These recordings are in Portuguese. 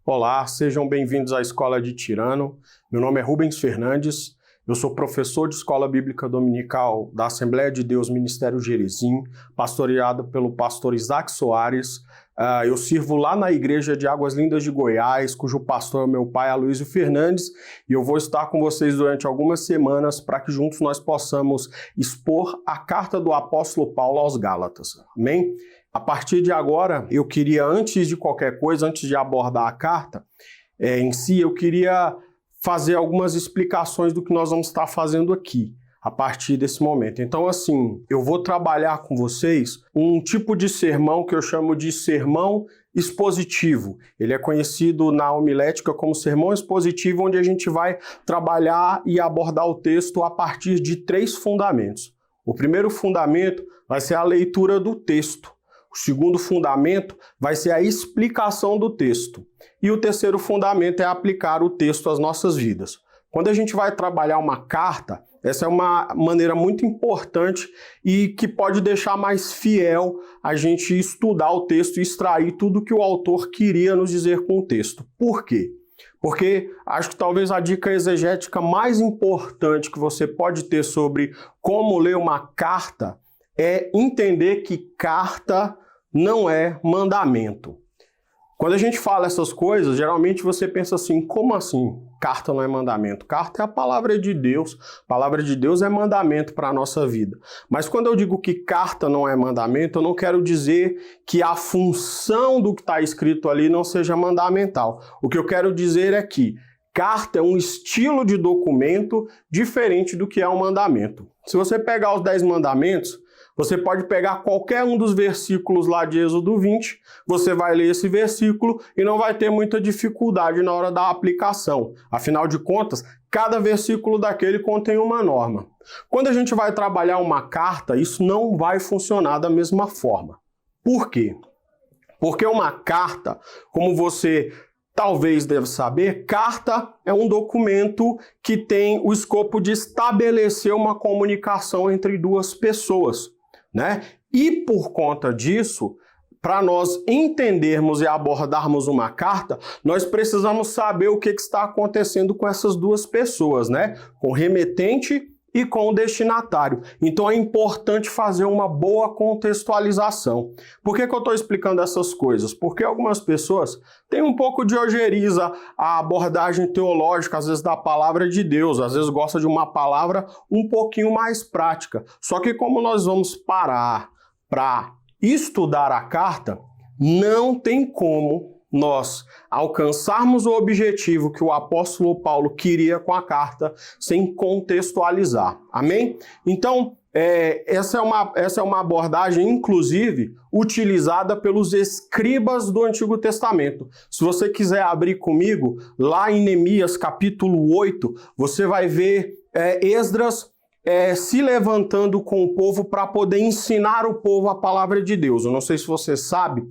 Olá, sejam bem-vindos à Escola de Tirano. Meu nome é Rubens Fernandes, eu sou professor de Escola Bíblica Dominical da Assembleia de Deus Ministério Gerizim, pastoreado pelo pastor Isaac Soares. Eu sirvo lá na Igreja de Águas Lindas de Goiás, cujo pastor é meu pai, Aloysio Fernandes, e eu vou estar com vocês durante algumas semanas para que juntos nós possamos expor a carta do apóstolo Paulo aos Gálatas. Amém? A partir de agora, eu queria, antes de qualquer coisa, antes de abordar a carta em si, eu queria fazer algumas explicações do que nós vamos estar fazendo aqui, a partir desse momento. Então, assim, eu vou trabalhar com vocês um tipo de sermão que eu chamo de sermão expositivo. Ele é conhecido na homilética como sermão expositivo, onde a gente vai trabalhar e abordar o texto a partir de 3 fundamentos. O primeiro fundamento vai ser a leitura do texto. O segundo fundamento vai ser a explicação do texto. E o terceiro fundamento é aplicar o texto às nossas vidas. Quando a gente vai trabalhar uma carta, essa é uma maneira muito importante e que pode deixar mais fiel a gente estudar o texto e extrair tudo que o autor queria nos dizer com o texto. Por quê? Porque acho que talvez a dica exegética mais importante que você pode ter sobre como ler uma carta é entender que carta não é mandamento. Quando a gente fala essas coisas, geralmente você pensa assim, como assim? Carta não é mandamento? Carta é a palavra de Deus. A palavra de Deus é mandamento para a nossa vida. Mas quando eu digo que carta não é mandamento, eu não quero dizer que a função do que está escrito ali não seja mandamental. O que eu quero dizer é que carta é um estilo de documento diferente do que é um mandamento. Se você pegar os 10 mandamentos, você pode pegar qualquer um dos versículos lá de Êxodo 20, você vai ler esse versículo e não vai ter muita dificuldade na hora da aplicação. Afinal de contas, cada versículo daquele contém uma norma. Quando a gente vai trabalhar uma carta, isso não vai funcionar da mesma forma. Por quê? Porque uma carta, como você talvez deve saber, carta é um documento que tem o escopo de estabelecer uma comunicação entre duas pessoas, né? E por conta disso, para nós entendermos e abordarmos uma carta, nós precisamos saber o que está acontecendo com essas duas pessoas, né? Com o remetente e com o destinatário. Então é importante fazer uma boa contextualização. Por que eu estou explicando essas coisas? Porque algumas pessoas têm um pouco de ojeriza à abordagem teológica, às vezes da palavra de Deus, às vezes gosta de uma palavra um pouquinho mais prática. Só que como nós vamos parar para estudar a carta, não tem como nós alcançarmos o objetivo que o apóstolo Paulo queria com a carta sem contextualizar. Amém? Então, essa é uma abordagem, inclusive, utilizada pelos escribas do Antigo Testamento. Se você quiser abrir comigo, lá em Neemias capítulo 8, você vai ver Esdras se levantando com o povo para poder ensinar o povo a palavra de Deus. Eu não sei se você sabe,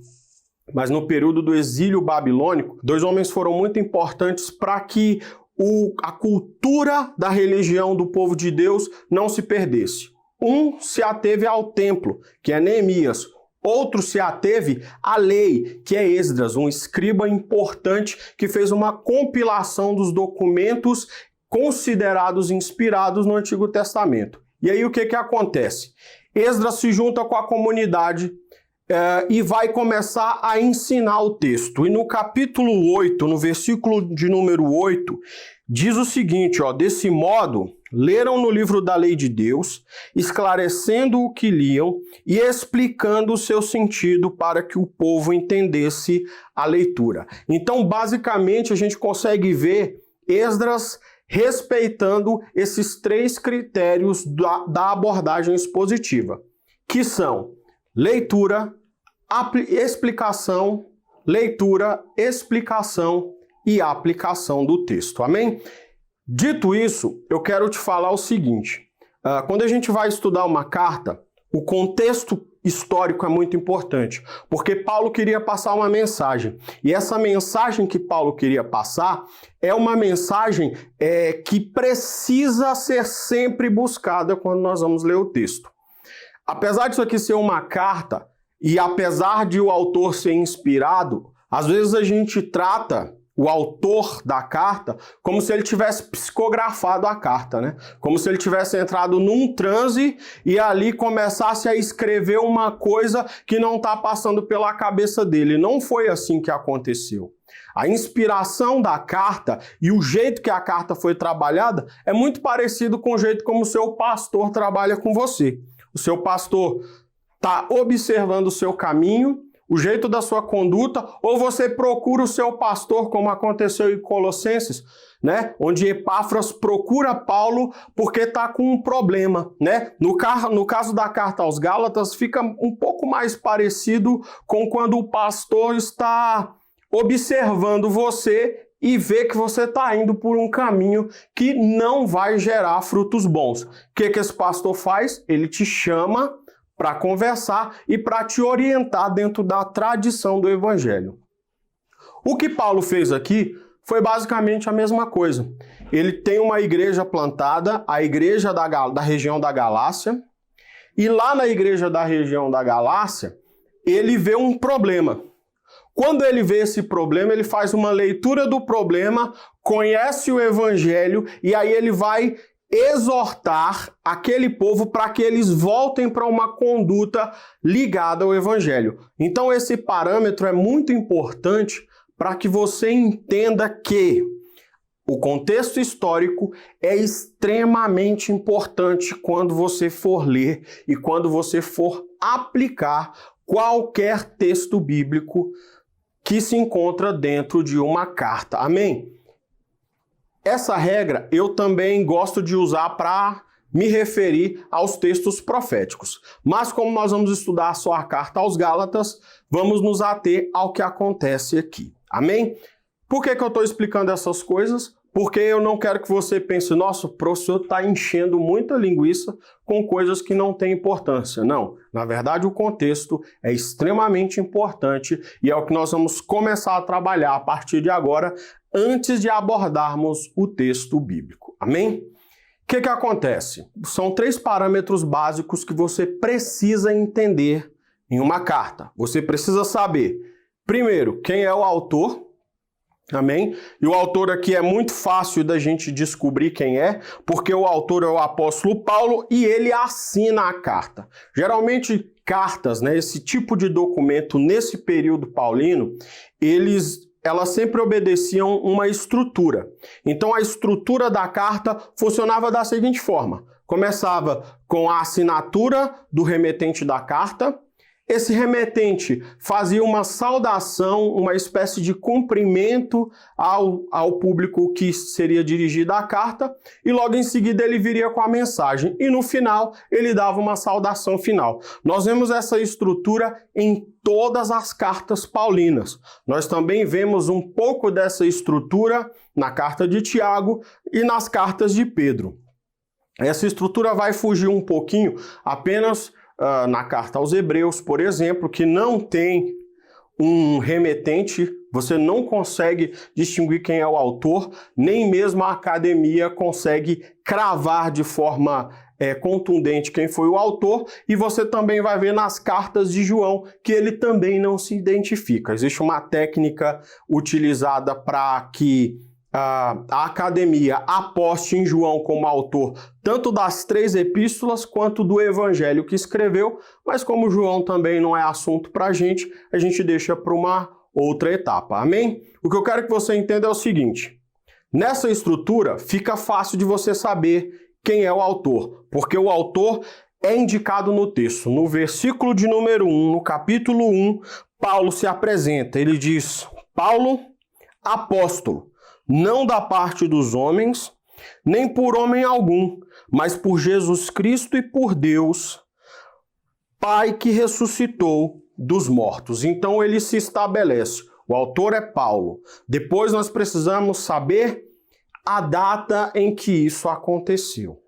mas no período do exílio babilônico, 2 homens foram muito importantes para que a cultura da religião do povo de Deus não se perdesse. Um se ateve ao templo, que é Neemias. Outro se ateve à lei, que é Esdras, um escriba importante que fez uma compilação dos documentos considerados inspirados no Antigo Testamento. E aí o que acontece? Esdras se junta com a comunidade e vai começar a ensinar o texto. E no capítulo 8, no versículo de número 8, diz o seguinte, desse modo, leram no livro da lei de Deus, esclarecendo o que liam e explicando o seu sentido para que o povo entendesse a leitura. Então, basicamente, a gente consegue ver Esdras respeitando esses 3 critérios da abordagem expositiva, que são leitura, explicação, leitura, explicação e aplicação do texto. Amém? Dito isso, eu quero te falar o seguinte. Quando a gente vai estudar uma carta, o contexto histórico é muito importante, porque Paulo queria passar uma mensagem. E essa mensagem que Paulo queria passar é uma mensagem que precisa ser sempre buscada quando nós vamos ler o texto. Apesar disso aqui ser uma carta, e apesar de o autor ser inspirado, às vezes a gente trata o autor da carta como se ele tivesse psicografado a carta, né? Como se ele tivesse entrado num transe e ali começasse a escrever uma coisa que não está passando pela cabeça dele. Não foi assim que aconteceu. A inspiração da carta e o jeito que a carta foi trabalhada é muito parecido com o jeito como o seu pastor trabalha com você. O seu pastor está observando o seu caminho, o jeito da sua conduta, ou você procura o seu pastor, como aconteceu em Colossenses, né? Onde Epáfras procura Paulo porque está com um problema, né? No caso da carta aos Gálatas, fica um pouco mais parecido com quando o pastor está observando você e vê que você está indo por um caminho que não vai gerar frutos bons. O que esse pastor faz? Ele te chama para conversar e para te orientar dentro da tradição do Evangelho. O que Paulo fez aqui foi basicamente a mesma coisa. Ele tem uma igreja plantada, a igreja da região da Galácia, e lá na igreja da região da Galácia, ele vê um problema. Quando ele vê esse problema, ele faz uma leitura do problema, conhece o Evangelho e aí ele vai exortar aquele povo para que eles voltem para uma conduta ligada ao Evangelho. Então esse parâmetro é muito importante para que você entenda que o contexto histórico é extremamente importante quando você for ler e quando você for aplicar qualquer texto bíblico que se encontra dentro de uma carta. Amém? Essa regra eu também gosto de usar para me referir aos textos proféticos. Mas como nós vamos estudar só a carta aos Gálatas, vamos nos ater ao que acontece aqui. Amém? Por que eu estou explicando essas coisas? Porque eu não quero que você pense, nossa, o professor está enchendo muita linguiça com coisas que não têm importância. Não, na verdade o contexto é extremamente importante e é o que nós vamos começar a trabalhar a partir de agora, antes de abordarmos o texto bíblico. Amém? O que acontece? São 3 parâmetros básicos que você precisa entender em uma carta. Você precisa saber, primeiro, quem é o autor. Amém? E o autor aqui é muito fácil da gente descobrir quem é, porque o autor é o apóstolo Paulo e ele assina a carta. Geralmente, cartas, né, esse tipo de documento nesse período paulino, elas sempre obedeciam uma estrutura. Então, a estrutura da carta funcionava da seguinte forma. Começava com a assinatura do remetente da carta. Esse remetente fazia uma saudação, uma espécie de cumprimento ao público que seria dirigida a carta, e logo em seguida ele viria com a mensagem. E no final, ele dava uma saudação final. Nós vemos essa estrutura em todas as cartas paulinas. Nós também vemos um pouco dessa estrutura na carta de Tiago e nas cartas de Pedro. Essa estrutura vai fugir um pouquinho apenas na carta aos Hebreus, por exemplo, que não tem um remetente, você não consegue distinguir quem é o autor, nem mesmo a academia consegue cravar de forma contundente quem foi o autor, e você também vai ver nas cartas de João que ele também não se identifica. Existe uma técnica utilizada para que a academia aposte em João como autor tanto das 3 epístolas quanto do evangelho que escreveu, mas como João também não é assunto para a gente deixa para uma outra etapa, amém? O que eu quero que você entenda é o seguinte, nessa estrutura fica fácil de você saber quem é o autor, porque o autor é indicado no texto. No versículo de número 1, no capítulo 1, Paulo se apresenta, ele diz, Paulo, apóstolo, não da parte dos homens, nem por homem algum, mas por Jesus Cristo e por Deus, Pai que ressuscitou dos mortos. Então ele se estabelece. O autor é Paulo. Depois nós precisamos saber a data em que isso aconteceu.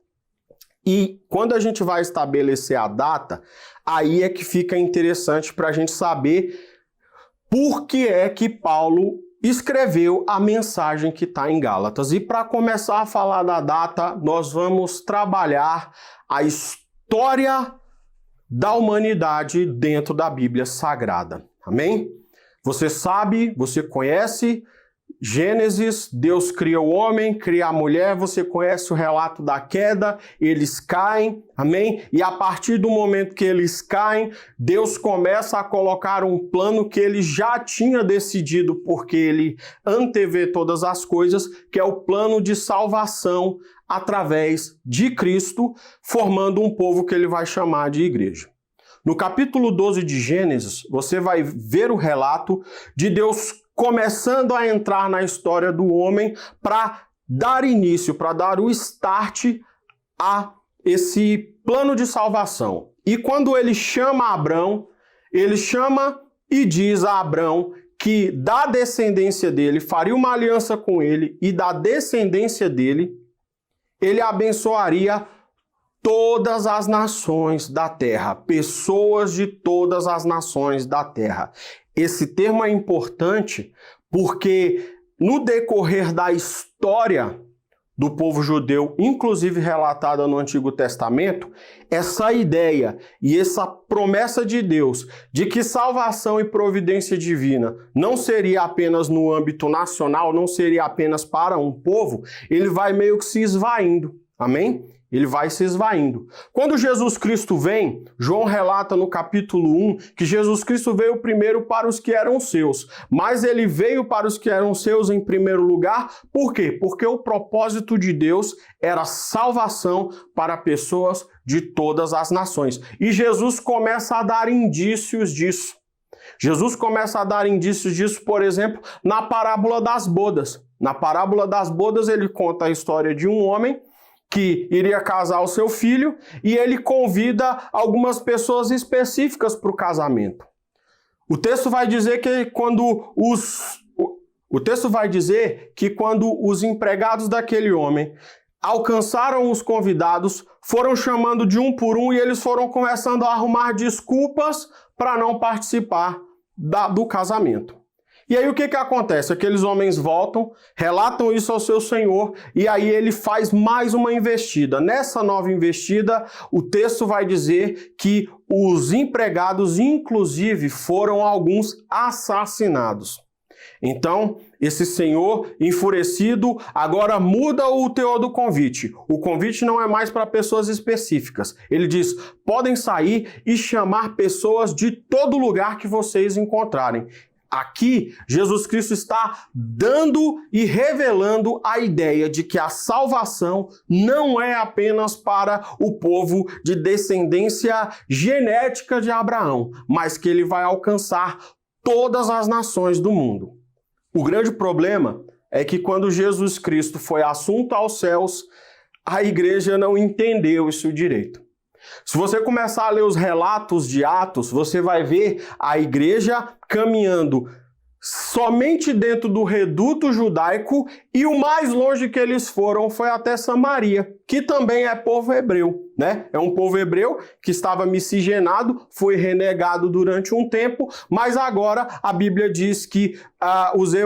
E quando a gente vai estabelecer a data, aí é que fica interessante para a gente saber por que é que Paulo escreveu a mensagem que está em Gálatas. E para começar a falar da data, nós vamos trabalhar a história da humanidade dentro da Bíblia Sagrada. Amém? Você sabe, você conhece Gênesis, Deus cria o homem, cria a mulher, você conhece o relato da queda, eles caem, amém? E a partir do momento que eles caem, Deus começa a colocar um plano que ele já tinha decidido, porque ele antevê todas as coisas, que é o plano de salvação através de Cristo, formando um povo que ele vai chamar de igreja. No capítulo 12 de Gênesis, você vai ver o relato de Deus começando a entrar na história do homem para dar início, para dar o start a esse plano de salvação. E quando ele chama Abrão, ele chama e diz a Abrão que da descendência dele, faria uma aliança com ele, e da descendência dele, ele abençoaria todas as nações da terra, pessoas de todas as nações da terra. Esse termo é importante porque no decorrer da história do povo judeu, inclusive relatada no Antigo Testamento, essa ideia e essa promessa de Deus de que salvação e providência divina não seria apenas no âmbito nacional, não seria apenas para um povo, ele vai meio que se esvaindo, amém? Ele vai se esvaindo. Quando Jesus Cristo vem, João relata no capítulo 1 que Jesus Cristo veio primeiro para os que eram seus, mas ele veio para os que eram seus em primeiro lugar. Por quê? Porque o propósito de Deus era salvação para pessoas de todas as nações. E Jesus começa a dar indícios disso. Jesus começa a dar indícios disso, por exemplo, na parábola das bodas. Na parábola das bodas ele conta a história de um homem que iria casar o seu filho, e ele convida algumas pessoas específicas para o casamento. O texto vai dizer que quando os empregados daquele homem alcançaram os convidados, foram chamando de um por um, e eles foram começando a arrumar desculpas para não participar do casamento. E aí o que acontece? Aqueles homens voltam, relatam isso ao seu senhor, e aí ele faz mais uma investida. Nessa nova investida, o texto vai dizer que os empregados, inclusive, foram alguns assassinados. Então, esse senhor, enfurecido, agora muda o teor do convite. O convite não é mais para pessoas específicas. Ele diz, podem sair e chamar pessoas de todo lugar que vocês encontrarem. Aqui, Jesus Cristo está dando e revelando a ideia de que a salvação não é apenas para o povo de descendência genética de Abraão, mas que ele vai alcançar todas as nações do mundo. O grande problema é que quando Jesus Cristo foi assunto aos céus, a igreja não entendeu isso direito. Se você começar a ler os relatos de Atos, você vai ver a igreja caminhando somente dentro do reduto judaico, e o mais longe que eles foram foi até Samaria, que também é povo hebreu, né? É um povo hebreu que estava miscigenado, foi renegado durante um tempo, mas agora a Bíblia diz que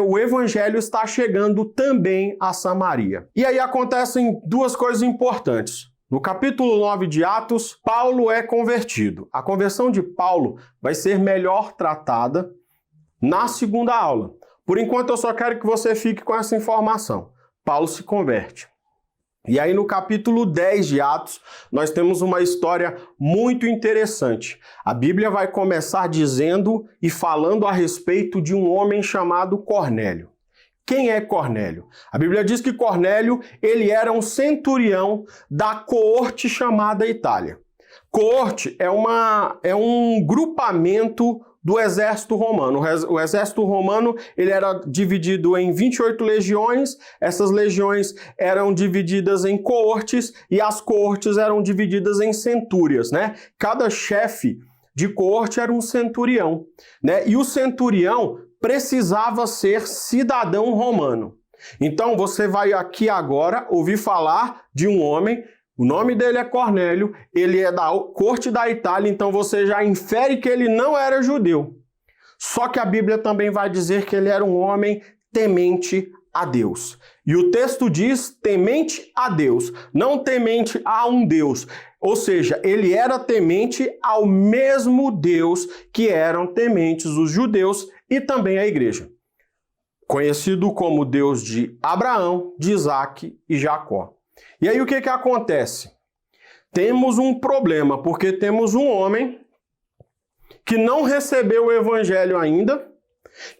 o evangelho está chegando também a Samaria. E aí acontecem duas coisas importantes. No capítulo 9 de Atos, Paulo é convertido. A conversão de Paulo vai ser melhor tratada na segunda aula. Por enquanto, eu só quero que você fique com essa informação. Paulo se converte. E aí, no capítulo 10 de Atos, nós temos uma história muito interessante. A Bíblia vai começar dizendo e falando a respeito de um homem chamado Cornélio. Quem é Cornélio? A Bíblia diz que Cornélio, ele era um centurião da coorte chamada Itália. Coorte é um grupamento do exército romano. O exército romano, ele era dividido em 28 legiões, essas legiões eram divididas em coortes, e as coortes eram divididas em centúrias, né? Cada chefe de coorte era um centurião, né? E o centurião precisava ser cidadão romano. Então você vai aqui agora ouvir falar de um homem, o nome dele é Cornélio, ele é da corte da Itália, então você já infere que ele não era judeu. Só que a Bíblia também vai dizer que ele era um homem temente a Deus. E o texto diz temente a Deus, não temente a um Deus. Ou seja, ele era temente ao mesmo Deus que eram tementes os judeus e também a igreja. conhecido como Deus de Abraão, de Isaque e Jacó. E aí o que acontece? Temos um problema, porque temos um homem que não recebeu o evangelho ainda,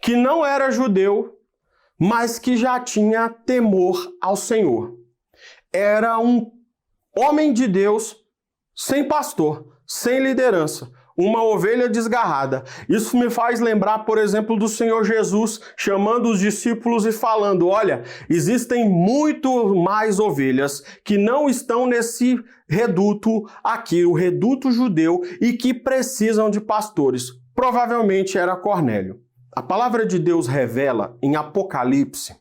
que não era judeu, mas que já tinha temor ao Senhor. Era um homem de Deus sem pastor, sem liderança, uma ovelha desgarrada. Isso me faz lembrar, por exemplo, do Senhor Jesus chamando os discípulos e falando: olha, existem muito mais ovelhas que não estão nesse reduto aqui, o reduto judeu, e que precisam de pastores. Provavelmente era Cornélio. A palavra de Deus revela em Apocalipse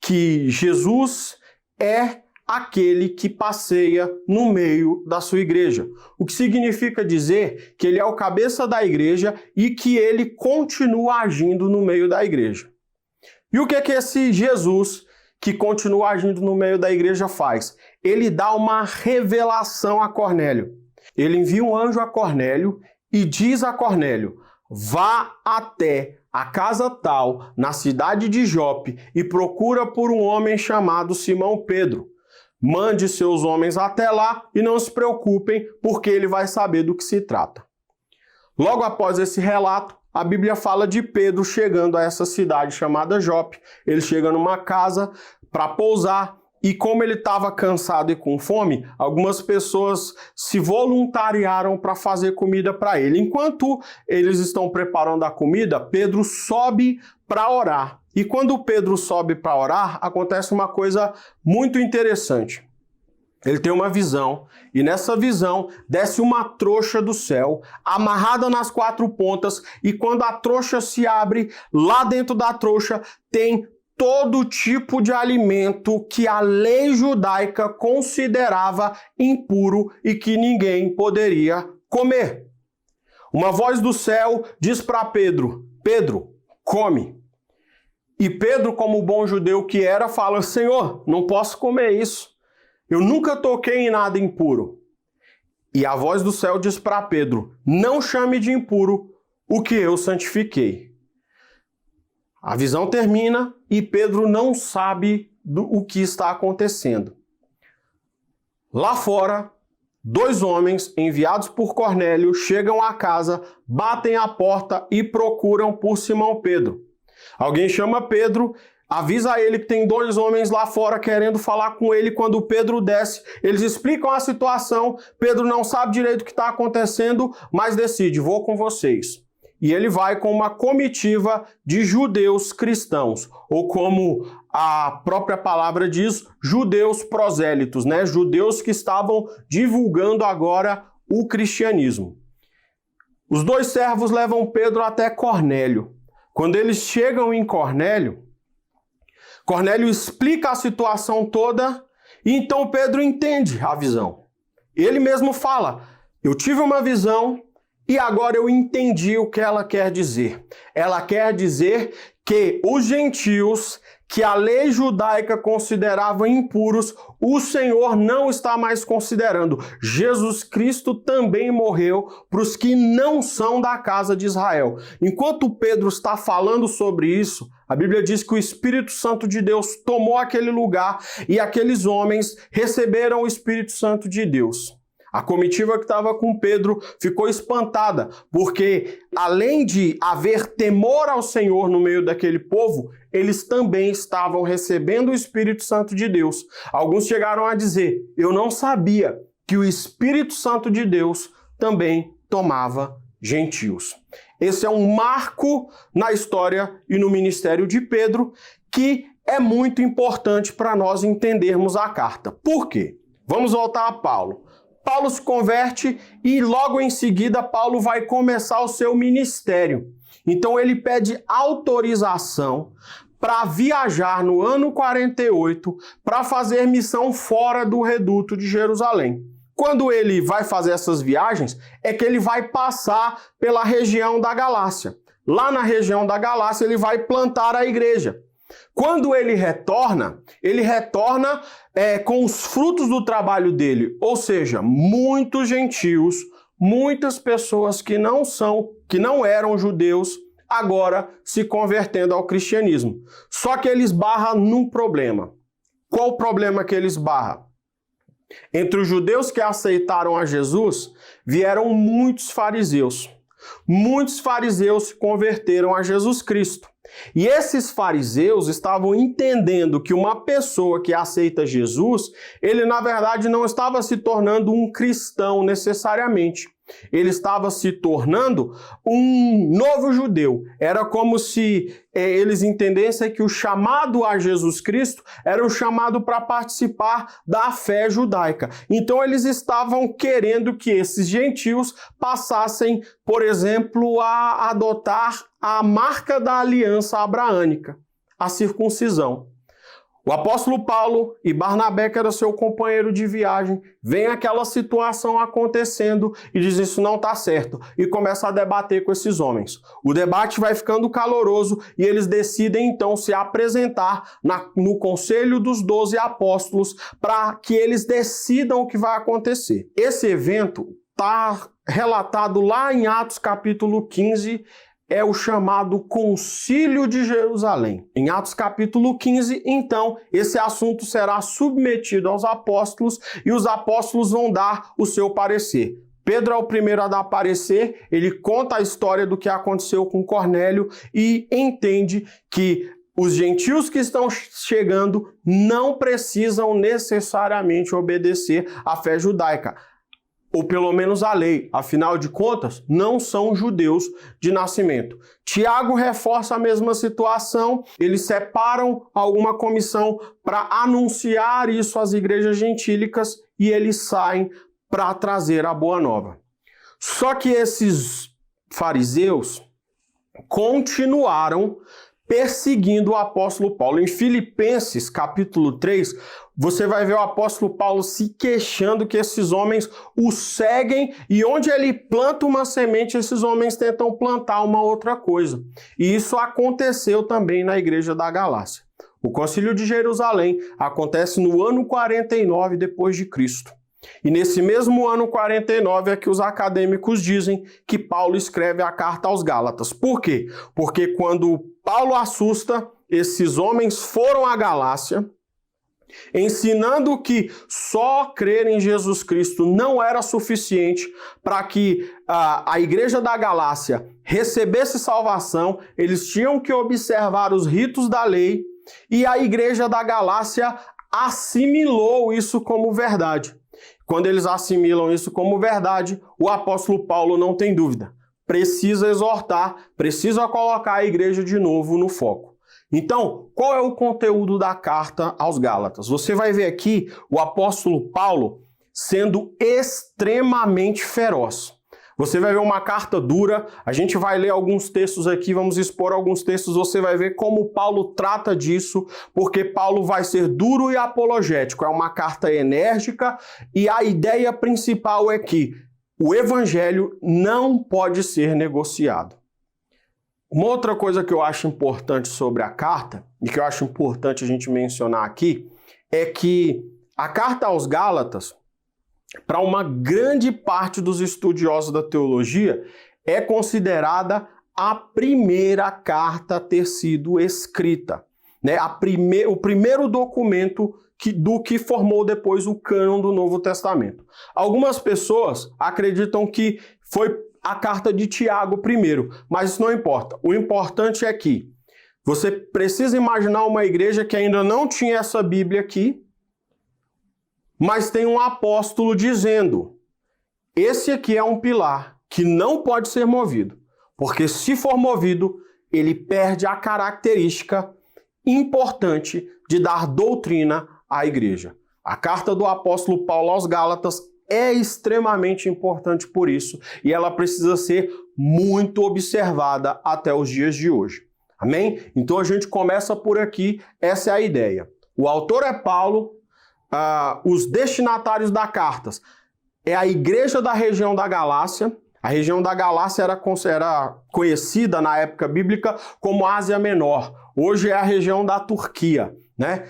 que Jesus é aquele que passeia no meio da sua igreja. O que significa dizer que ele é o cabeça da igreja e que ele continua agindo no meio da igreja. E o que esse Jesus que continua agindo no meio da igreja faz? Ele dá uma revelação a Cornélio. Ele envia um anjo a Cornélio e diz a Cornélio: vá até a casa tal, na cidade de Jope, e procura por um homem chamado Simão Pedro. Mande seus homens até lá e não se preocupem, porque ele vai saber do que se trata. Logo após esse relato, a Bíblia fala de Pedro chegando a essa cidade chamada Jope. Ele chega numa casa para pousar e, como ele estava cansado e com fome, algumas pessoas se voluntariaram para fazer comida para ele. Enquanto eles estão preparando a comida, Pedro sobe para orar. E quando Pedro sobe para orar, acontece uma coisa muito interessante. Ele tem uma visão, e nessa visão desce uma trouxa do céu, amarrada nas 4 pontas, e quando a trouxa se abre, lá dentro da trouxa tem todo tipo de alimento que a lei judaica considerava impuro e que ninguém poderia comer. Uma voz do céu diz para Pedro: Pedro, come. E Pedro, como bom judeu que era, fala: Senhor, não posso comer isso. Eu nunca toquei em nada impuro. E a voz do céu diz para Pedro: não chame de impuro o que eu santifiquei. A visão termina e Pedro não sabe o que está acontecendo. Lá fora, 2 homens enviados por Cornélio chegam à casa, batem à porta e procuram por Simão Pedro. Alguém chama Pedro, avisa ele que tem 2 homens lá fora querendo falar com ele. Quando Pedro desce, eles explicam a situação. Pedro não sabe direito o que está acontecendo, mas decide: vou com vocês. E ele vai com uma comitiva de judeus cristãos, ou como a própria palavra diz, judeus prosélitos, né? Judeus que estavam divulgando agora o cristianismo. Os 2 servos levam Pedro até Cornélio. Quando eles chegam em Cornélio, Cornélio explica a situação toda e então Pedro entende a visão. Ele mesmo fala: eu tive uma visão e agora eu entendi o que ela quer dizer. Ela quer dizer que os gentios, que a lei judaica considerava impuros, o Senhor não está mais considerando. Jesus Cristo também morreu para os que não são da casa de Israel. Enquanto Pedro está falando sobre isso, a Bíblia diz que o Espírito Santo de Deus tomou aquele lugar e aqueles homens receberam o Espírito Santo de Deus. A comitiva que estava com Pedro ficou espantada, porque além de haver temor ao Senhor no meio daquele povo, eles também estavam recebendo o Espírito Santo de Deus. Alguns chegaram a dizer: eu não sabia que o Espírito Santo de Deus também tomava gentios. Esse é um marco na história e no ministério de Pedro que é muito importante para nós entendermos a carta. Por quê? Vamos voltar a Paulo. Paulo se converte e logo em seguida Paulo vai começar o seu ministério. Então ele pede autorização para viajar no ano 48 para fazer missão fora do reduto de Jerusalém. Quando ele vai fazer essas viagens, é que ele vai passar pela região da Galácia. Lá na região da Galácia ele vai plantar a igreja. Quando ele retorna com os frutos do trabalho dele, ou seja, muitos gentios, muitas pessoas que não eram judeus, agora se convertendo ao cristianismo. Só que ele esbarra num problema. Qual o problema que ele esbarra? Entre os judeus que aceitaram a Jesus, vieram muitos fariseus. Muitos fariseus se converteram a Jesus Cristo. E esses fariseus estavam entendendo que uma pessoa que aceita Jesus, ele na verdade não estava se tornando um cristão necessariamente. Ele estava se tornando um novo judeu. Era como se eles entendessem que o chamado a Jesus Cristo era um chamado para participar da fé judaica. Então eles estavam querendo que esses gentios passassem, por exemplo, a adotar a marca da aliança abraânica, a circuncisão. O apóstolo Paulo e Barnabé, que era seu companheiro de viagem, vem aquela situação acontecendo e diz isso não está certo e começa a debater com esses homens. O debate vai ficando caloroso e eles decidem então se apresentar no conselho dos 12 apóstolos para que eles decidam o que vai acontecer. Esse evento está relatado lá em Atos capítulo 15, é o chamado Concílio de Jerusalém. Em Atos capítulo 15, então, esse assunto será submetido aos apóstolos e os apóstolos vão dar o seu parecer. Pedro é o primeiro a dar parecer, ele conta a história do que aconteceu com Cornélio e entende que os gentios que estão chegando não precisam necessariamente obedecer à fé judaica, ou pelo menos a lei, afinal de contas, não são judeus de nascimento. Tiago reforça a mesma situação, eles separam alguma comissão para anunciar isso às igrejas gentílicas e eles saem para trazer a boa nova. Só que esses fariseus continuaram perseguindo o apóstolo Paulo. Em Filipenses, capítulo 3, você vai ver o apóstolo Paulo se queixando que esses homens o seguem e onde ele planta uma semente, esses homens tentam plantar uma outra coisa. E isso aconteceu também na igreja da Galácia. O Concílio de Jerusalém acontece no ano 49 depois de Cristo. E nesse mesmo ano 49 é que os acadêmicos dizem que Paulo escreve a carta aos Gálatas. Por quê? Porque quando Paulo assusta, esses homens foram à Galácia, ensinando que só crer em Jesus Cristo não era suficiente para que a igreja da Galácia recebesse salvação, eles tinham que observar os ritos da lei e a igreja da Galácia assimilou isso como verdade. Quando eles assimilam isso como verdade, o apóstolo Paulo não tem dúvida. Precisa exortar, precisa colocar a igreja de novo no foco. Então, qual é o conteúdo da carta aos Gálatas? Você vai ver aqui o apóstolo Paulo sendo extremamente feroz. Você vai ver uma carta dura, a gente vai ler alguns textos aqui, vamos expor alguns textos, você vai ver como Paulo trata disso, porque Paulo vai ser duro e apologético. É uma carta enérgica e a ideia principal é que o evangelho não pode ser negociado. Uma outra coisa que eu acho importante sobre a carta, e que eu acho importante a gente mencionar aqui, é que a carta aos Gálatas, para uma grande parte dos estudiosos da teologia, é considerada a primeira carta a ter sido escrita, né? O primeiro documento do que formou depois o cânon do Novo Testamento. Algumas pessoas acreditam que foi a carta de Tiago primeiro, mas isso não importa. O importante é que você precisa imaginar uma igreja que ainda não tinha essa Bíblia aqui, mas tem um apóstolo dizendo, esse aqui é um pilar que não pode ser movido, porque se for movido, ele perde a característica importante de dar doutrina à igreja. A carta do apóstolo Paulo aos Gálatas é extremamente importante por isso, e ela precisa ser muito observada até os dias de hoje. Amém? Então a gente começa por aqui, essa é a ideia. O autor é Paulo, os destinatários da carta é a igreja da região da Galácia. A região da Galácia era conhecida na época bíblica como Ásia Menor. Hoje é a região da Turquia, né?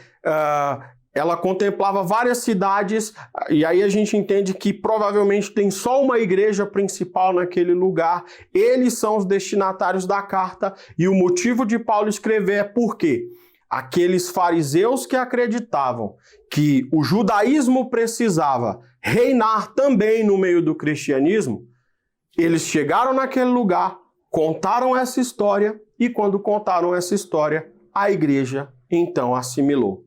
ela contemplava várias cidades, e aí a gente entende que provavelmente tem só uma igreja principal naquele lugar. Eles são os destinatários da carta, e o motivo de Paulo escrever é porque aqueles fariseus que acreditavam que o judaísmo precisava reinar também no meio do cristianismo, eles chegaram naquele lugar, contaram essa história, e quando contaram essa história, a igreja então assimilou.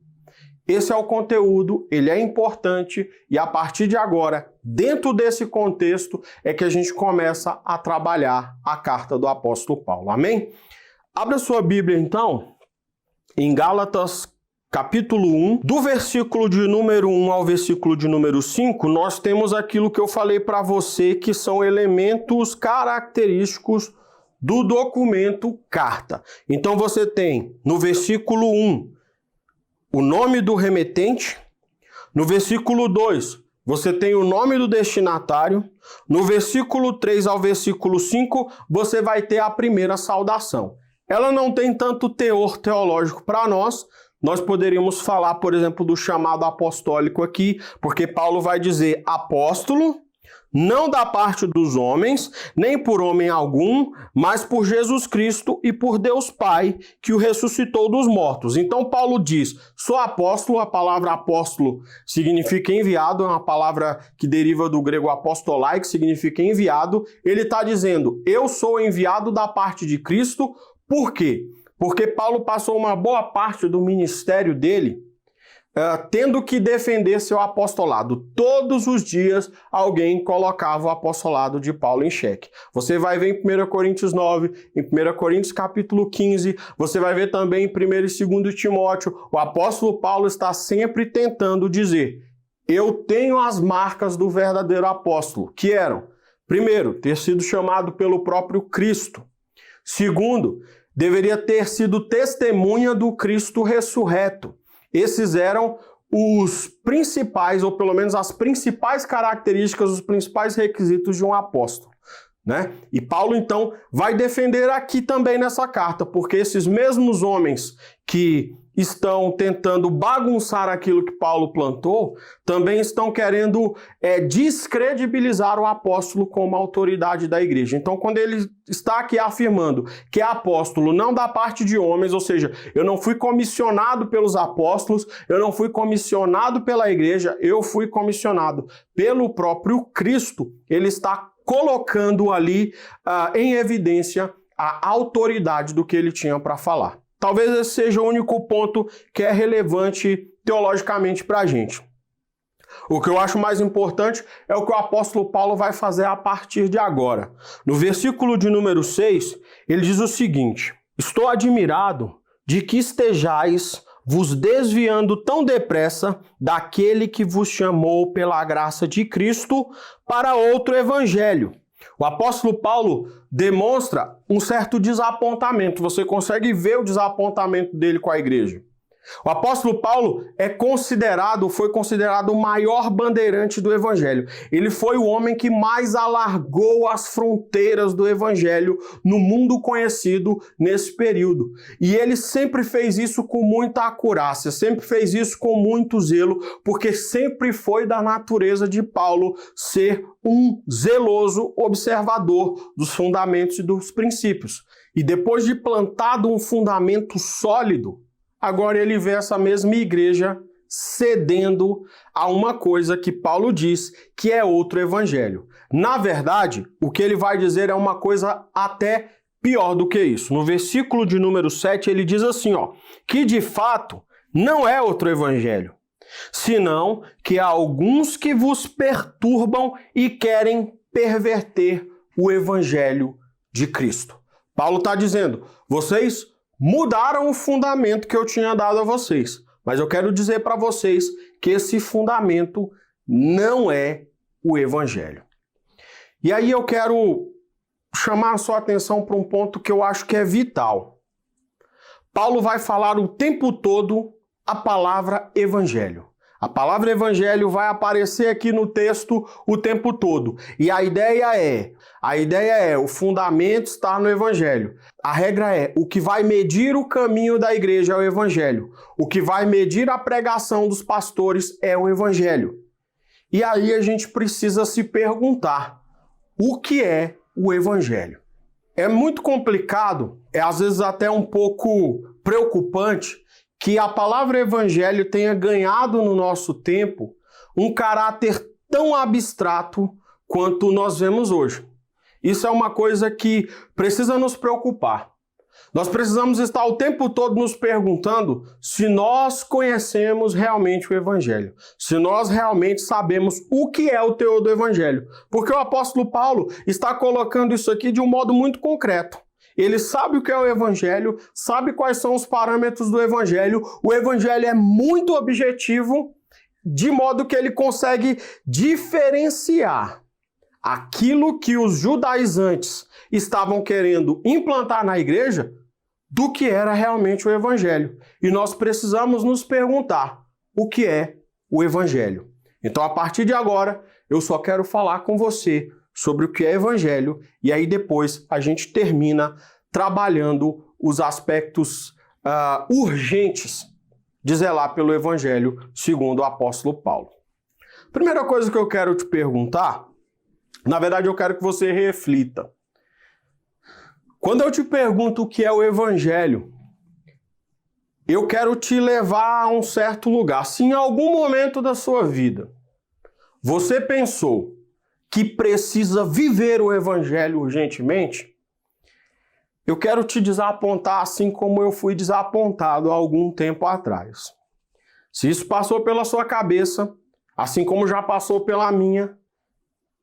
Esse é o conteúdo, ele é importante, e a partir de agora, dentro desse contexto, é que a gente começa a trabalhar a carta do apóstolo Paulo. Amém? Abra sua Bíblia então, em Gálatas capítulo 1, do versículo de número 1 ao versículo de número 5, nós temos aquilo que eu falei para você, que são elementos característicos do documento carta. Então você tem no versículo 1 o nome do remetente, no versículo 2 você tem o nome do destinatário, no versículo 3 ao versículo 5 você vai ter a primeira saudação. Ela não tem tanto teor teológico para nós poderíamos falar, por exemplo, do chamado apostólico aqui, porque Paulo vai dizer apóstolo, não da parte dos homens, nem por homem algum, mas por Jesus Cristo e por Deus Pai, que o ressuscitou dos mortos. Então Paulo diz, sou apóstolo, a palavra apóstolo significa enviado, é uma palavra que deriva do grego apostolai, que significa enviado. Ele está dizendo, eu sou enviado da parte de Cristo. Por quê? Porque Paulo passou uma boa parte do ministério dele tendo que defender seu apostolado. Todos os dias alguém colocava o apostolado de Paulo em xeque. Você vai ver em 1 Coríntios 9, em 1 Coríntios capítulo 15, você vai ver também em 1 e 2 Timóteo, o apóstolo Paulo está sempre tentando dizer, eu tenho as marcas do verdadeiro apóstolo, que eram, primeiro, ter sido chamado pelo próprio Cristo. Segundo, deveria ter sido testemunha do Cristo ressurreto. Esses eram os principais, ou pelo menos as principais características, os principais requisitos de um apóstolo, né? E Paulo, então, vai defender aqui também nessa carta, porque esses mesmos homens que estão tentando bagunçar aquilo que Paulo plantou, também estão querendo descredibilizar o apóstolo como autoridade da igreja. Então, quando ele está aqui afirmando que é apóstolo não da parte de homens, ou seja, eu não fui comissionado pelos apóstolos, eu não fui comissionado pela igreja, eu fui comissionado pelo próprio Cristo, ele está colocando ali em evidência a autoridade do que ele tinha para falar. Talvez esse seja o único ponto que é relevante teologicamente para a gente. O que eu acho mais importante é o que o apóstolo Paulo vai fazer a partir de agora. No versículo de número 6, ele diz o seguinte, estou admirado de que estejais vos desviando tão depressa daquele que vos chamou pela graça de Cristo para outro evangelho. O apóstolo Paulo demonstra um certo desapontamento. Você consegue ver o desapontamento dele com a igreja. O apóstolo Paulo foi considerado o maior bandeirante do evangelho. Ele foi o homem que mais alargou as fronteiras do evangelho no mundo conhecido nesse período. E ele sempre fez isso com muita acurácia, sempre fez isso com muito zelo, porque sempre foi da natureza de Paulo ser um zeloso observador dos fundamentos e dos princípios. E depois de plantado um fundamento sólido, agora ele vê essa mesma igreja cedendo a uma coisa que Paulo diz que é outro evangelho. Na verdade, o que ele vai dizer é uma coisa até pior do que isso. No versículo de número 7, ele diz assim, que de fato não é outro evangelho, senão que há alguns que vos perturbam e querem perverter o evangelho de Cristo. Paulo está dizendo, vocês mudaram o fundamento que eu tinha dado a vocês. Mas eu quero dizer para vocês que esse fundamento não é o evangelho. E aí eu quero chamar a sua atenção para um ponto que eu acho que é vital. Paulo vai falar o tempo todo a palavra evangelho. A palavra evangelho vai aparecer aqui no texto o tempo todo. E a ideia é, o fundamento está no evangelho. A regra é, o que vai medir o caminho da igreja é o evangelho. O que vai medir a pregação dos pastores é o evangelho. E aí a gente precisa se perguntar, o que é o evangelho? É muito complicado, é às vezes até um pouco preocupante, que a palavra evangelho tenha ganhado no nosso tempo um caráter tão abstrato quanto nós vemos hoje. Isso é uma coisa que precisa nos preocupar. Nós precisamos estar o tempo todo nos perguntando se nós conhecemos realmente o evangelho, se nós realmente sabemos o que é o teor do evangelho. Porque o apóstolo Paulo está colocando isso aqui de um modo muito concreto. Ele sabe o que é o evangelho, sabe quais são os parâmetros do evangelho. O evangelho é muito objetivo, de modo que ele consegue diferenciar aquilo que os judaizantes estavam querendo implantar na igreja do que era realmente o evangelho. E nós precisamos nos perguntar o que é o evangelho. Então, a partir de agora, eu só quero falar com você sobre o que é evangelho, e aí depois a gente termina trabalhando os aspectos urgentes de zelar pelo evangelho segundo o apóstolo Paulo. Primeira coisa que eu quero te perguntar, na verdade eu quero que você reflita. Quando eu te pergunto o que é o evangelho, eu quero te levar a um certo lugar. Se em algum momento da sua vida você pensou que precisa viver o evangelho urgentemente, eu quero te desapontar assim como eu fui desapontado há algum tempo atrás. Se isso passou pela sua cabeça, assim como já passou pela minha,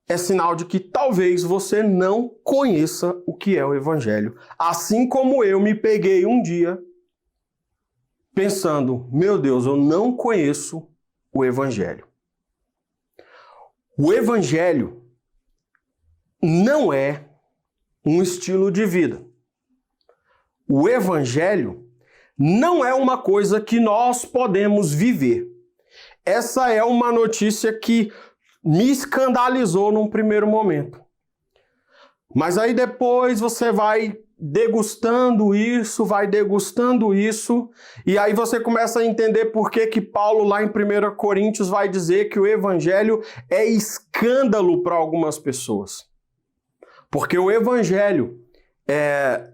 é sinal de que talvez você não conheça o que é o evangelho. Assim como eu me peguei um dia pensando, meu Deus, eu não conheço o evangelho. O evangelho não é um estilo de vida. O evangelho não é uma coisa que nós podemos viver. Essa é uma notícia que me escandalizou num primeiro momento. Mas aí depois você vai degustando isso, e aí você começa a entender por que Paulo lá em 1 Coríntios vai dizer que o evangelho é escândalo para algumas pessoas. Porque o evangelho,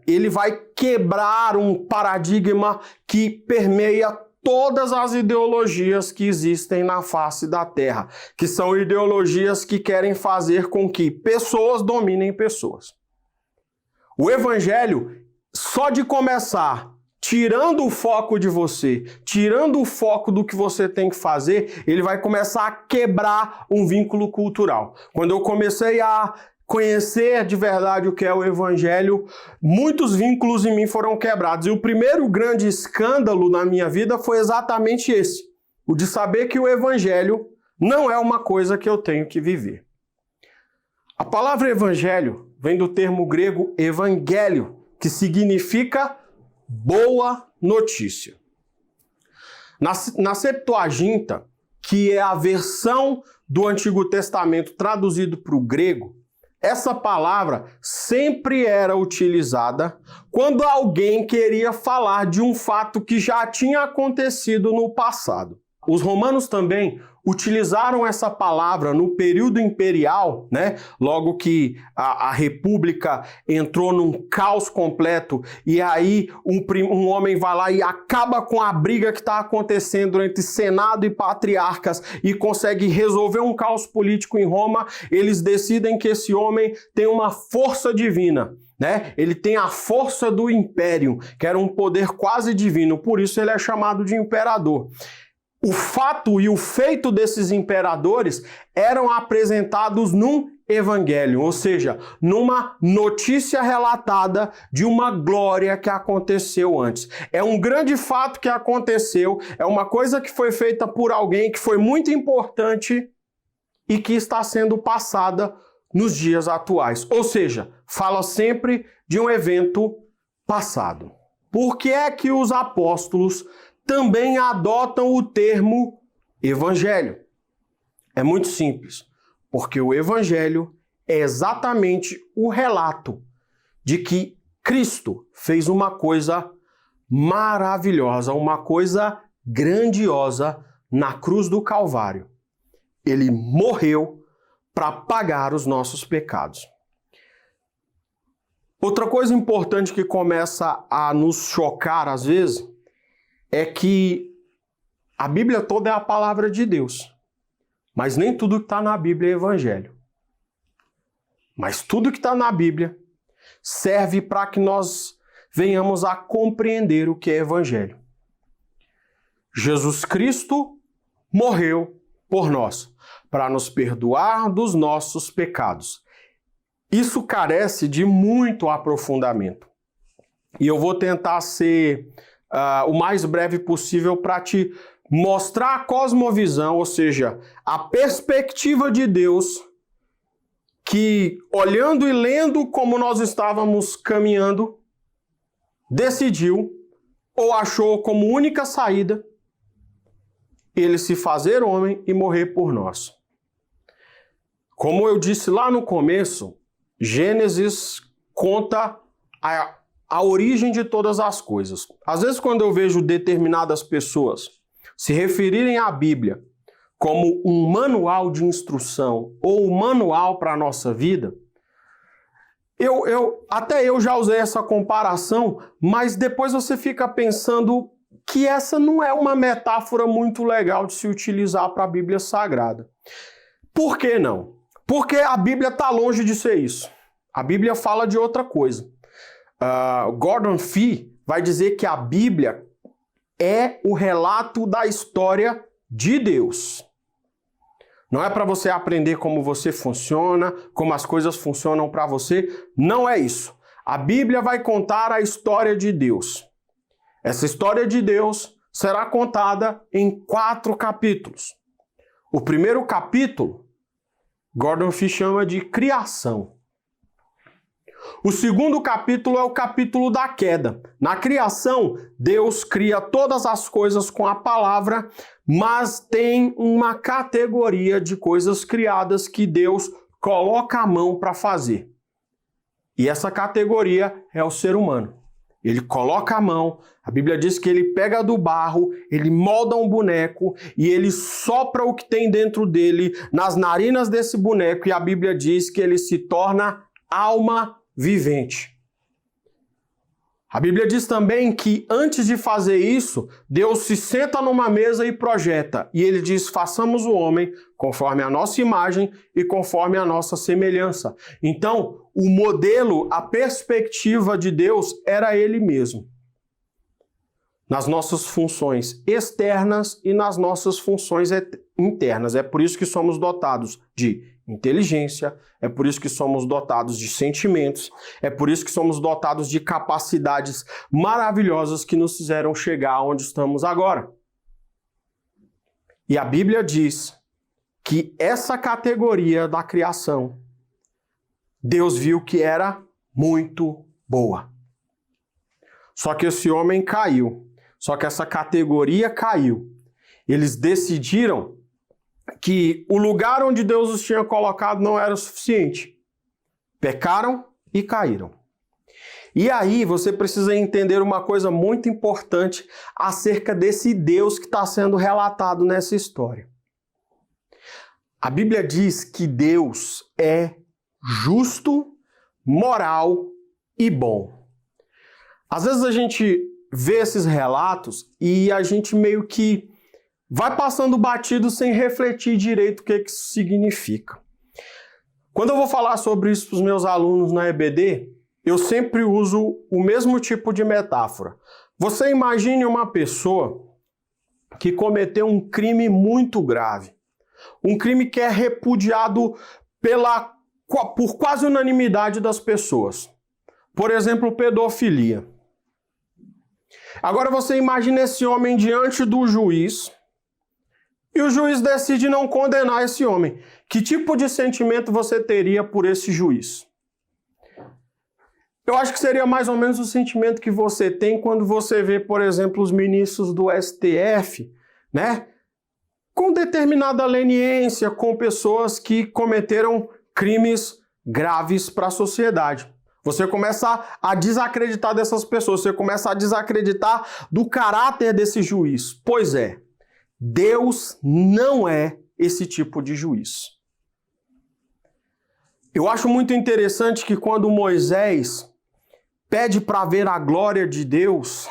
ele vai quebrar um paradigma que permeia todas as ideologias que existem na face da Terra, que são ideologias que querem fazer com que pessoas dominem pessoas. O evangelho, só de começar, tirando o foco de você, tirando o foco do que você tem que fazer, ele vai começar a quebrar um vínculo cultural. Quando eu comecei a conhecer de verdade o que é o evangelho, muitos vínculos em mim foram quebrados. E o primeiro grande escândalo na minha vida foi exatamente esse, o de saber que o evangelho não é uma coisa que eu tenho que viver. A palavra evangelho vem do termo grego evangelho, que significa boa notícia. Na Septuaginta, que é a versão do Antigo Testamento traduzido para o grego, essa palavra sempre era utilizada quando alguém queria falar de um fato que já tinha acontecido no passado. Os romanos também utilizaram essa palavra no período imperial, né? Logo que a república entrou num caos completo, e aí um homem vai lá e acaba com a briga que está acontecendo entre Senado e patriarcas e consegue resolver um caos político em Roma. Eles decidem que esse homem tem uma força divina, né? Ele tem a força do império, que era um poder quase divino, por isso ele é chamado de imperador. O fato e o feito desses imperadores eram apresentados num evangelho, ou seja, numa notícia relatada de uma glória que aconteceu antes. É um grande fato que aconteceu, é uma coisa que foi feita por alguém que foi muito importante e que está sendo passada nos dias atuais. Ou seja, fala sempre de um evento passado. Por que é que os apóstolos também adotam o termo Evangelho? É muito simples, porque o Evangelho é exatamente o relato de que Cristo fez uma coisa maravilhosa, uma coisa grandiosa na cruz do Calvário. Ele morreu para pagar os nossos pecados. Outra coisa importante que começa a nos chocar às vezes é que a Bíblia toda é a palavra de Deus, mas nem tudo que está na Bíblia é evangelho. Mas tudo que está na Bíblia serve para que nós venhamos a compreender o que é evangelho. Jesus Cristo morreu por nós, para nos perdoar dos nossos pecados. Isso carece de muito aprofundamento. E eu vou tentar ser o mais breve possível para te mostrar a cosmovisão, ou seja, a perspectiva de Deus, que olhando e lendo como nós estávamos caminhando, decidiu ou achou como única saída ele se fazer homem e morrer por nós. Como eu disse lá no começo, Gênesis conta a origem de todas as coisas. Às vezes, quando eu vejo determinadas pessoas se referirem à Bíblia como um manual de instrução ou um manual para a nossa vida, até eu já usei essa comparação, mas depois você fica pensando que essa não é uma metáfora muito legal de se utilizar para a Bíblia Sagrada. Por que não? Porque a Bíblia está longe de ser isso. A Bíblia fala de outra coisa. Gordon Fee vai dizer que a Bíblia é o relato da história de Deus. Não é para você aprender como você funciona, como as coisas funcionam para você. Não é isso. A Bíblia vai contar a história de Deus. Essa história de Deus será contada em 4 capítulos. O primeiro capítulo, Gordon Fee chama de criação. O segundo capítulo é o capítulo da queda. Na criação, Deus cria todas as coisas com a palavra, mas tem uma categoria de coisas criadas que Deus coloca a mão para fazer. E essa categoria é o ser humano. Ele coloca a mão, a Bíblia diz que ele pega do barro, ele molda um boneco e ele sopra o que tem dentro dele nas narinas desse boneco, e a Bíblia diz que ele se torna alma vivente. A Bíblia diz também que antes de fazer isso, Deus se senta numa mesa e projeta. E ele diz, façamos o homem conforme a nossa imagem e conforme a nossa semelhança. Então, o modelo, a perspectiva de Deus era ele mesmo. Nas nossas funções externas e nas nossas funções internas. É por isso que somos dotados de inteligência, é por isso que somos dotados de sentimentos, é por isso que somos dotados de capacidades maravilhosas que nos fizeram chegar onde estamos agora. E a Bíblia diz que essa categoria da criação, Deus viu que era muito boa. Só que esse homem caiu, só que essa categoria caiu. Eles decidiram que o lugar onde Deus os tinha colocado não era o suficiente. Pecaram e caíram. E aí você precisa entender uma coisa muito importante acerca desse Deus que está sendo relatado nessa história. A Bíblia diz que Deus é justo, moral e bom. Às vezes a gente vê esses relatos e a gente meio que vai passando batido sem refletir direito o que isso significa. Quando eu vou falar sobre isso para os meus alunos na EBD, eu sempre uso o mesmo tipo de metáfora. Você imagine uma pessoa que cometeu um crime muito grave. Um crime que é repudiado por quase unanimidade das pessoas. Por exemplo, pedofilia. Agora você imagina esse homem diante do juiz e o juiz decide não condenar esse homem. Que tipo de sentimento você teria por esse juiz? Eu acho que seria mais ou menos o sentimento que você tem quando você vê, por exemplo, os ministros do STF, né? com determinada leniência com pessoas que cometeram crimes graves para a sociedade. Você começa a desacreditar dessas pessoas, você começa a desacreditar do caráter desse juiz. Pois é, Deus não é esse tipo de juiz. Eu acho muito interessante que quando Moisés pede para ver a glória de Deus,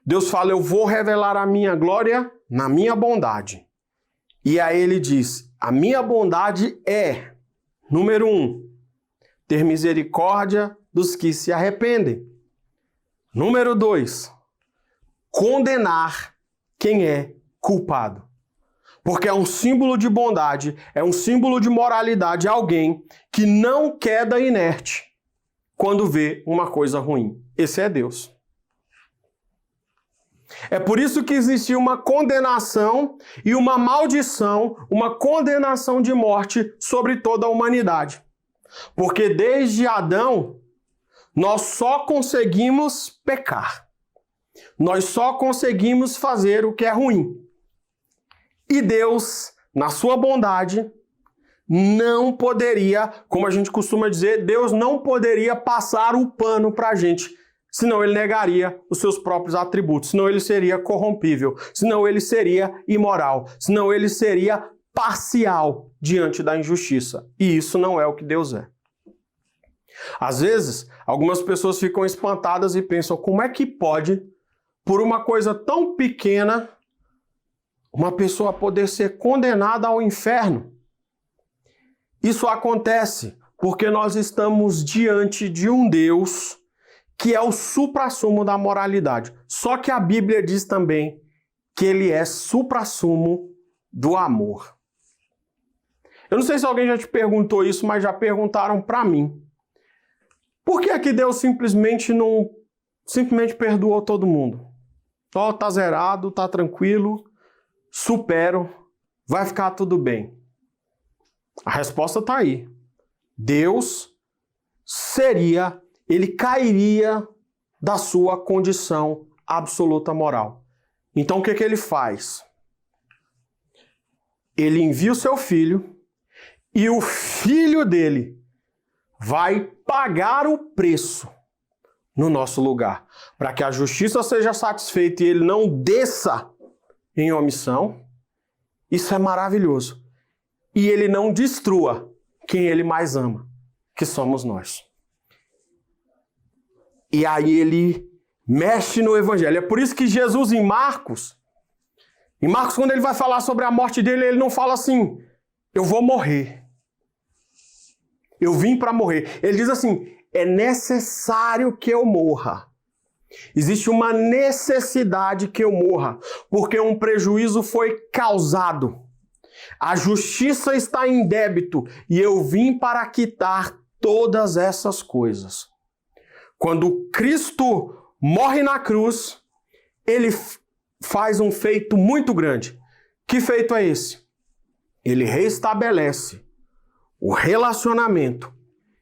Deus fala, eu vou revelar a minha glória na minha bondade. E aí ele diz, a minha bondade é, número 1, ter misericórdia dos que se arrependem. Número 2, condenar quem é culpado. Porque é um símbolo de bondade, é um símbolo de moralidade, alguém que não queda inerte quando vê uma coisa ruim. Esse é Deus. É por isso que existiu uma condenação e uma maldição, uma condenação de morte sobre toda a humanidade. Porque desde Adão, nós só conseguimos pecar. Nós só conseguimos fazer o que é ruim. E Deus, na sua bondade, não poderia, como a gente costuma dizer, Deus não poderia passar o pano para a gente, senão ele negaria os seus próprios atributos, senão ele seria corrompível, senão ele seria imoral, senão ele seria parcial diante da injustiça. E isso não é o que Deus é. Às vezes, algumas pessoas ficam espantadas e pensam, como é que pode, por uma coisa tão pequena, uma pessoa poder ser condenada ao inferno? Isso acontece porque nós estamos diante de um Deus que é o suprassumo da moralidade. Só que a Bíblia diz também que ele é suprassumo do amor. Eu não sei se alguém já te perguntou isso, mas já perguntaram para mim. Por que é que Deus simplesmente perdoou todo mundo? Ó, tá zerado, tá tranquilo, supero, vai ficar tudo bem. A resposta tá aí. Deus ele cairia da sua condição absoluta moral. Então o que ele faz? Ele envia o seu filho e o filho dele vai pagar o preço no nosso lugar, para que a justiça seja satisfeita e ele não desça em omissão. Isso é maravilhoso. E ele não destrua quem ele mais ama, que somos nós. E aí ele mexe no evangelho. É por isso que Jesus em Marcos, quando ele vai falar sobre a morte dele, ele não fala assim, eu vou morrer. Eu vim para morrer. Ele diz assim, é necessário que eu morra. Existe uma necessidade que eu morra, porque um prejuízo foi causado. A justiça está em débito e eu vim para quitar todas essas coisas. Quando Cristo morre na cruz, ele faz um feito muito grande. Que feito é esse? Ele restabelece o relacionamento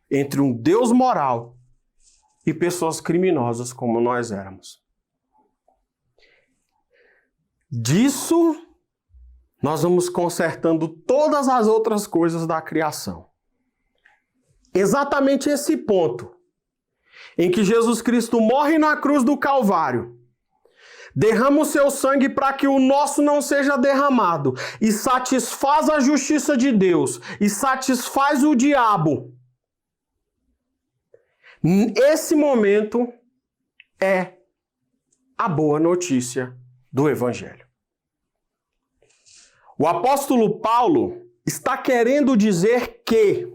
entre um Deus moral e pessoas criminosas como nós éramos. Disso, nós vamos consertando todas as outras coisas da criação. Exatamente esse ponto em que Jesus Cristo morre na cruz do Calvário, derrama o seu sangue para que o nosso não seja derramado e satisfaz a justiça de Deus e satisfaz o diabo. Esse momento é a boa notícia do Evangelho. O apóstolo Paulo está querendo dizer que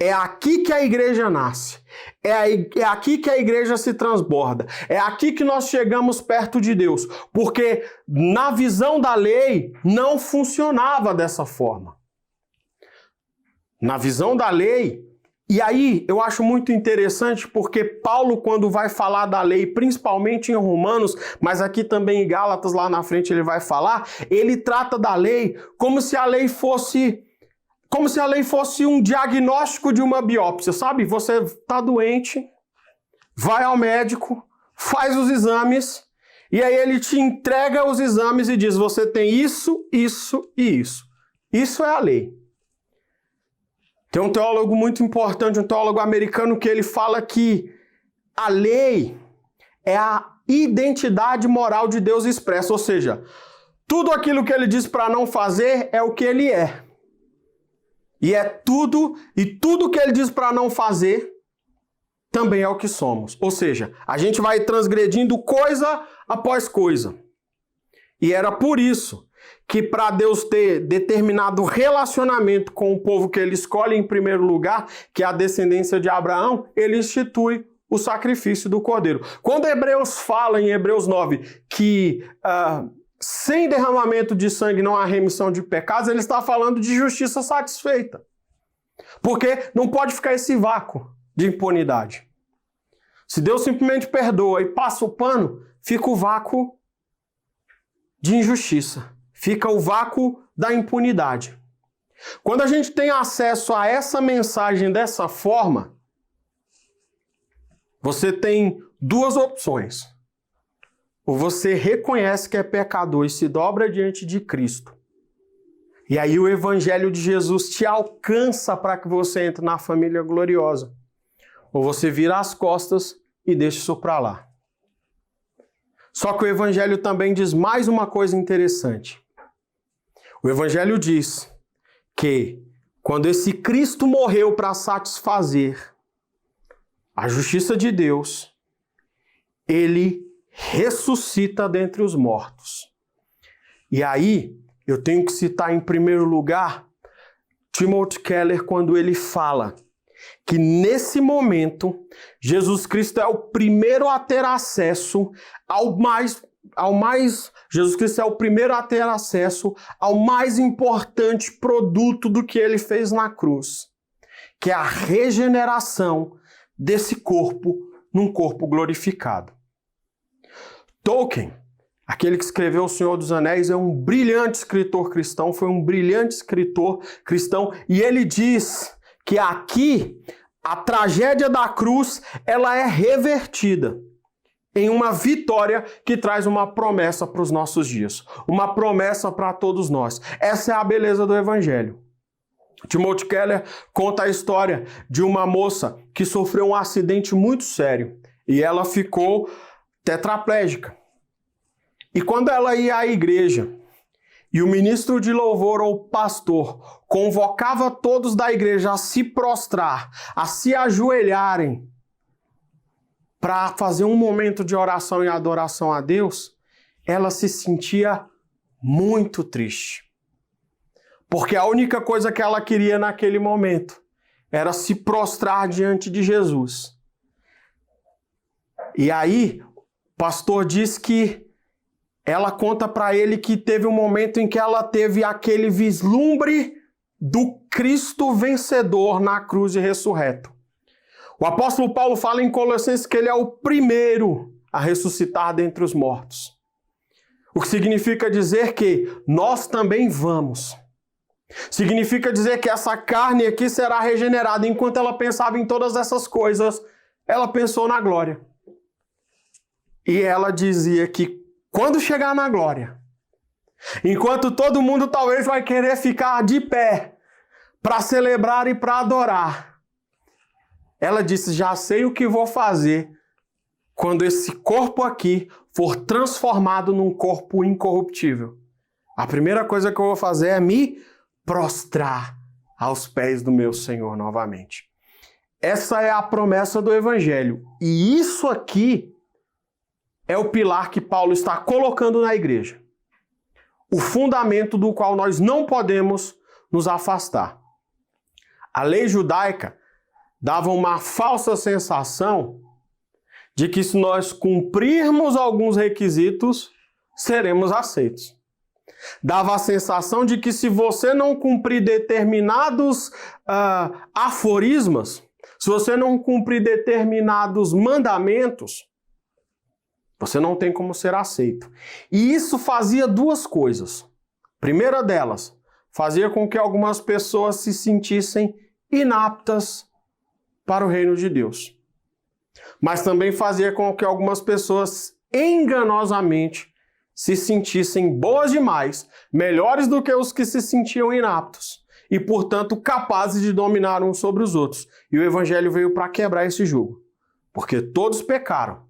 é aqui que a igreja nasce, é aqui que a igreja se transborda, é aqui que nós chegamos perto de Deus, porque na visão da lei não funcionava dessa forma. Na visão da lei, e aí eu acho muito interessante porque Paulo, quando vai falar da lei, principalmente em Romanos, mas aqui também em Gálatas, lá na frente ele vai falar, ele trata da lei como se a lei fosse um diagnóstico de uma biópsia, sabe? Você está doente, vai ao médico, faz os exames, E aí ele te entrega os exames e diz, você tem isso, isso e isso. Isso é a lei. Tem um teólogo muito importante, um teólogo americano, que ele fala que a lei é a identidade moral de Deus expressa, ou seja, tudo aquilo que ele diz para não fazer é o que ele é. E tudo que ele diz para não fazer também é o que somos. Ou seja, a gente vai transgredindo coisa após coisa. E era por isso que para Deus ter determinado relacionamento com o povo que ele escolhe em primeiro lugar, que é a descendência de Abraão, ele institui o sacrifício do cordeiro. Quando Hebreus fala em Hebreus 9 que sem derramamento de sangue não há remissão de pecados, ele está falando de justiça satisfeita. Porque não pode ficar esse vácuo de impunidade. Se Deus simplesmente perdoa e passa o pano, fica o vácuo de injustiça. Fica o vácuo da impunidade. Quando a gente tem acesso a essa mensagem dessa forma, você tem duas opções. Ou você reconhece que é pecador e se dobra diante de Cristo. E aí o Evangelho de Jesus te alcança para que você entre na família gloriosa. Ou você vira as costas e deixa isso para lá. Só que o Evangelho também diz mais uma coisa interessante. O Evangelho diz que quando esse Cristo morreu para satisfazer a justiça de Deus, ele ressuscita dentre os mortos. E aí, eu tenho que citar em primeiro lugar Timothy Keller quando ele fala que nesse momento, Jesus Cristo é o primeiro a ter acesso Jesus Cristo é o primeiro a ter acesso ao mais importante produto do que ele fez na cruz, que é a regeneração desse corpo num corpo glorificado. Tolkien, aquele que escreveu O Senhor dos Anéis, é um brilhante escritor cristão, foi um brilhante escritor cristão, e ele diz que aqui a tragédia da cruz ela é revertida em uma vitória que traz uma promessa para os nossos dias, uma promessa para todos nós. Essa é a beleza do Evangelho. Timothy Keller conta a história de uma moça que sofreu um acidente muito sério e ela ficou tetraplégica. E quando ela ia à igreja e o ministro de louvor ou pastor convocava todos da igreja a se prostrar, a se ajoelharem para fazer um momento de oração e adoração a Deus, ela se sentia muito triste. Porque a única coisa que ela queria naquele momento era se prostrar diante de Jesus. E aí, o pastor diz que ela conta para ele que teve um momento em que ela teve aquele vislumbre do Cristo vencedor na cruz e ressurreto. O apóstolo Paulo fala em Colossenses que ele é o primeiro a ressuscitar dentre os mortos. O que significa dizer que nós também vamos. Significa dizer que essa carne aqui será regenerada. Enquanto ela pensava em todas essas coisas, ela pensou na glória. E ela dizia que quando chegar na glória, enquanto todo mundo talvez vai querer ficar de pé para celebrar e para adorar, ela disse, já sei o que vou fazer quando esse corpo aqui for transformado num corpo incorruptível. A primeira coisa que eu vou fazer é me prostrar aos pés do meu Senhor novamente. Essa é a promessa do Evangelho. E isso aqui é o pilar que Paulo está colocando na igreja. O fundamento do qual nós não podemos nos afastar. A lei judaica dava uma falsa sensação de que se nós cumprirmos alguns requisitos, seremos aceitos. Dava a sensação de que se você não cumprir determinados aforismas, se você não cumprir determinados mandamentos, você não tem como ser aceito. E isso fazia duas coisas. Primeira delas, fazia com que algumas pessoas se sentissem inaptas para o reino de Deus. Mas também fazia com que algumas pessoas enganosamente se sentissem boas demais, melhores do que os que se sentiam inaptos e, portanto, capazes de dominar uns sobre os outros. E o Evangelho veio para quebrar esse jugo, porque todos pecaram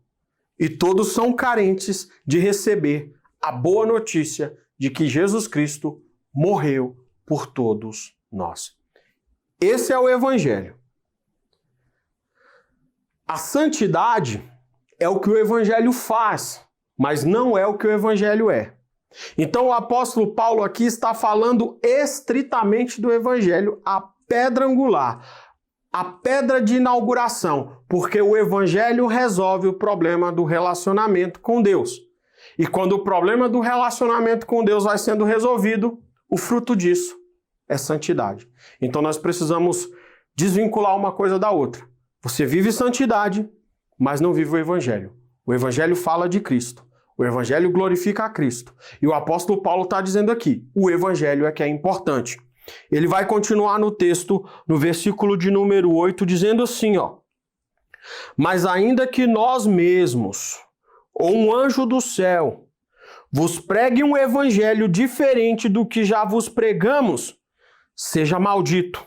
e todos são carentes de receber a boa notícia de que Jesus Cristo morreu por todos nós. Esse é o Evangelho. A santidade é o que o Evangelho faz, mas não é o que o Evangelho é. Então o apóstolo Paulo aqui está falando estritamente do Evangelho, a pedra angular, a pedra de inauguração, porque o Evangelho resolve o problema do relacionamento com Deus. E quando o problema do relacionamento com Deus vai sendo resolvido, o fruto disso é santidade. Então nós precisamos desvincular uma coisa da outra. Você vive santidade, mas não vive o Evangelho. O Evangelho fala de Cristo. O Evangelho glorifica a Cristo. E o apóstolo Paulo está dizendo aqui, o Evangelho é que é importante. Ele vai continuar no texto, no versículo de número 8, dizendo assim, ó. Mas ainda que nós mesmos, ou um anjo do céu, vos pregue um evangelho diferente do que já vos pregamos, seja maldito.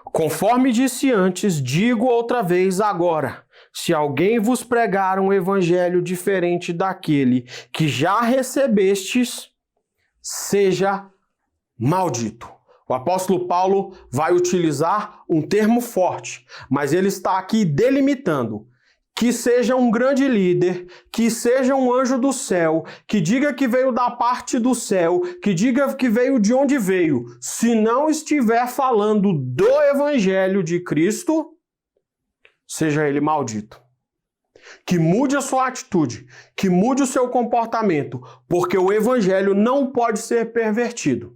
Conforme disse antes, digo outra vez agora, se alguém vos pregar um evangelho diferente daquele que já recebestes, seja maldito. O apóstolo Paulo vai utilizar um termo forte, mas ele está aqui delimitando que seja um grande líder, que seja um anjo do céu, que diga que veio da parte do céu, que diga que veio de onde veio, se não estiver falando do Evangelho de Cristo, seja ele maldito. Que mude a sua atitude, que mude o seu comportamento, porque o Evangelho não pode ser pervertido.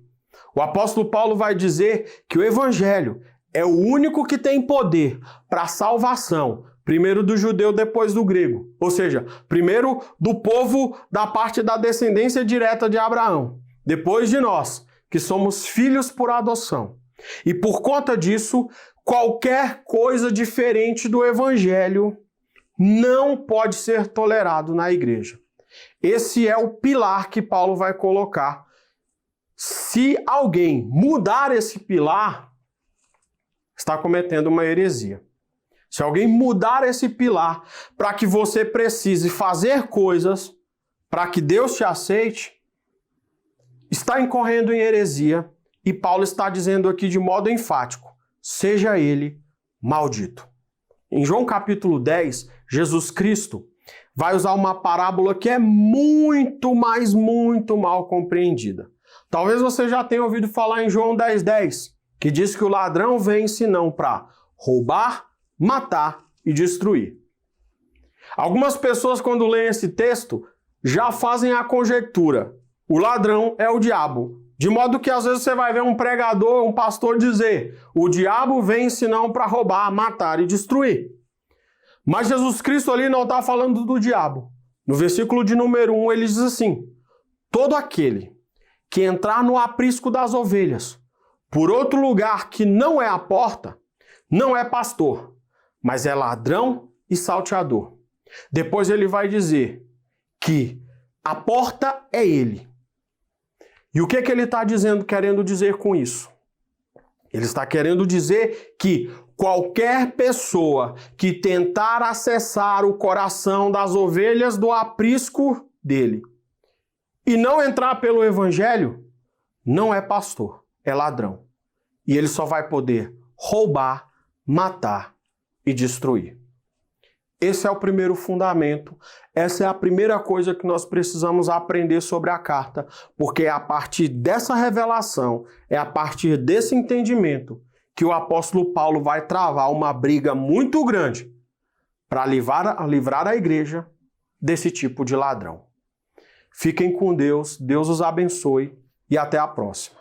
O apóstolo Paulo vai dizer que o Evangelho é o único que tem poder para a salvação, primeiro do judeu, depois do grego. Ou seja, primeiro do povo da parte da descendência direta de Abraão, depois de nós, que somos filhos por adoção. E por conta disso, qualquer coisa diferente do Evangelho não pode ser tolerado na igreja. Esse é o pilar que Paulo vai colocar. Se alguém mudar esse pilar, está cometendo uma heresia. Se alguém mudar esse pilar para que você precise fazer coisas para que Deus te aceite, está incorrendo em heresia e Paulo está dizendo aqui de modo enfático, seja ele maldito. Em João capítulo 10, Jesus Cristo vai usar uma parábola que é muito mal compreendida. Talvez você já tenha ouvido falar em João 10:10, que diz que o ladrão vem senão para roubar, matar e destruir. Algumas pessoas, quando leem esse texto, já fazem a conjectura. O ladrão é o diabo. De modo que às vezes você vai ver um pregador, um pastor dizer, o diabo vem senão para roubar, matar e destruir. Mas Jesus Cristo ali não está falando do diabo. No versículo de número 1 ele diz assim, todo aquele que entrar no aprisco das ovelhas, por outro lugar que não é a porta, não é pastor, mas é ladrão e salteador. Depois ele vai dizer que a porta é ele. E o que ele está dizendo, querendo dizer com isso? Ele está querendo dizer que qualquer pessoa que tentar acessar o coração das ovelhas do aprisco dele e não entrar pelo evangelho, não é pastor, é ladrão. E ele só vai poder roubar, matar e destruir. Esse é o primeiro fundamento, essa é a primeira coisa que nós precisamos aprender sobre a carta, porque é a partir dessa revelação, é a partir desse entendimento que o apóstolo Paulo vai travar uma briga muito grande para livrar a igreja desse tipo de ladrão. Fiquem com Deus, Deus os abençoe e até a próxima.